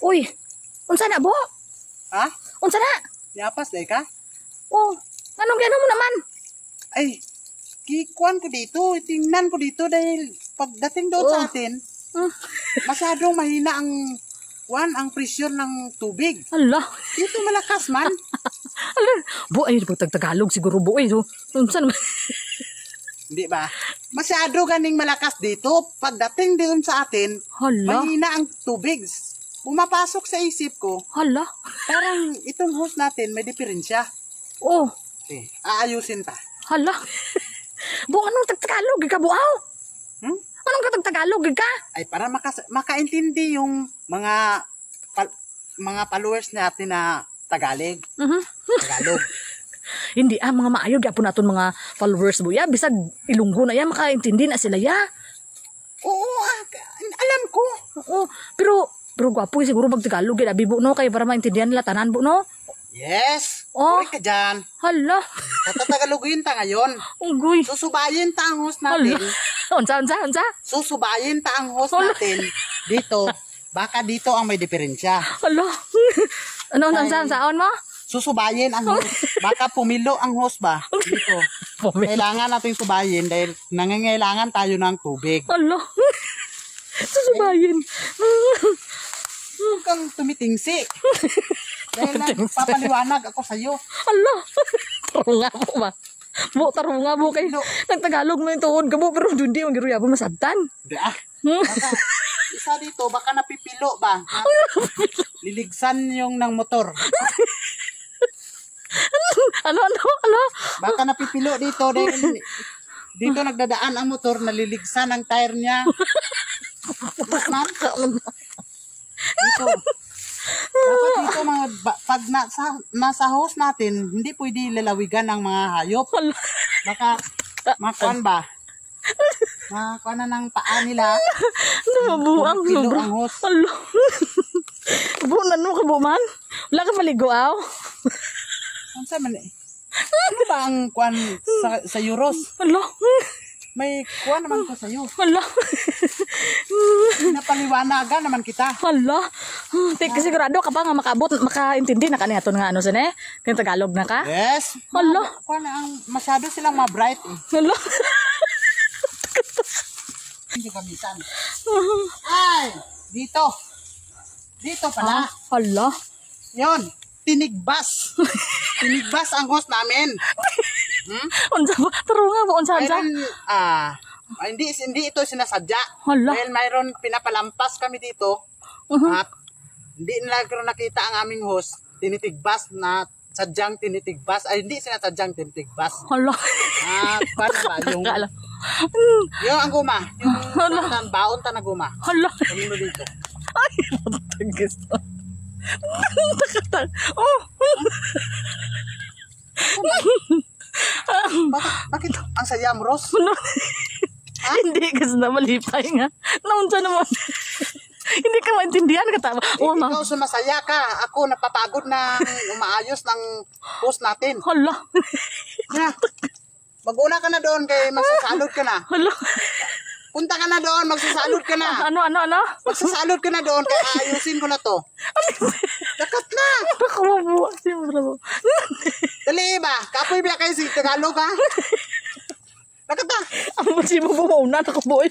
Uy, unsa na bo? Ha? Unsa na? Yapas day ka? Oh, anong gano'n mo naman? Ay, kikuan ko dito. Tingnan ko dito dahil pagdating doon sa atin, masyadong mahina ang presyon ng tubig. Hala. Dito malakas man. Hala. Bo, ay, pagtag-Tagalog siguro bo. Ay, so, unsa naman? Hindi ba? Masyado ganing malakas dito. Pagdating doon sa atin, Hala. mahina ang tubig. Pumapasok sa isip ko, Hala. parang itong hose natin may diferensya. Oh, Aayusin pa. hala. Bo, anong tag-Tagalog ka, buaw? Anong katag-Tagalog ka? Ay para makaintindi yung mga followers natin na Tagalog. Tagalog. Hindi mga maayog yapon naton mga followers bo ya bisag Ilonggo na ya makaintindi na sila ya. Oo, alam ko. Oo, pero gwapo siguro pag Tagalog gid abi bo no kay para maintindihan nila tanan bo no. Yes. Oh. Correct ka dyan. Hala. Tagalogin ta ngayon. Ugoy. Susubayin ta ang host natin. Unsa? Susubayin ta ang host natin dito. Baka dito ang may diferensya. Hala. Ano saon mo? Susubayin ang host. Baka pumilo ang host ba dito. Kailangan natin subayin dahil nangangailangan tayo ng tubig. Hala. Susubayin. Huwag kang tumitingsi. Dahil papaliwanag ako sa'yo. Hala. Tarunga mo ba? Bo, tarunga mo kay nagtagalog mo yung tuon ka mo pero hindi ang giruya mo masabtan. Hindi Baka, isa dito, baka napipilo ba? Liligsan yung ng motor. Ano? Baka napipilo dito dahil dito nagdadaan ang motor, naliligsan ang tire niya. Dito. Dapat dito pag nasa hose natin, hindi pwede lalawigan ng mga hayop. Baka makuan ba? Makuan na ng paa nila. Mabuang pilo ang hose. Alo. Bu, nano ka bu man? Wala ka maligo aw? Ano sa man eh? Ano ba ang kuan sa Euros? Alo. May kuan naman ko sa'yo. Hala. Napaliwanagan naman kita. Hala. Sigurado ka ba nga makaintindi na kaniya nga ano sana eh? Kaya Tagalog na ka? Yes. Hala. Kuan ang masyado silang ma-bright eh. Hala. Hindi kamisan. Ay! Dito. Dito pala. Hala. Yon. Tinigbas. Tinigbas ang host namin. Unsa ba? Tarunga ba? Unsa? Hindi ito sinasadya. Hala. Dahil mayroon pinapalampas kami dito. At hindi nila nakita ang aming host. Tinitigbas na sadyang tinitigbas. Ay, hindi sinasadyang tinitigbas. Hala. Paano ba? Yung ang guma. Yung baon ta na guma. Hala. Ano dito? Ay, matagis to. Takatag. Oh. Bakit ang saya mo, Ros? Hindi kasi na malipay nga. Naunsa naman. Hindi ka maintindihan ka tama. Ikaw sumasaya ka. Ako napapagod na umaayos ng post natin. Hala. Mag-una ka na doon kay magsasalod ka na. Hala. Punta ka na doon, magsasalod ka na. Ano? Magsasalod ka na doon kaya ayusin ko na to. Dakat na. Ako mabuwa siya mo. Dali ba? Kapoy ba kayo si Tagalog ha? Dakat na. Ang masih mo bumauna na ko boy.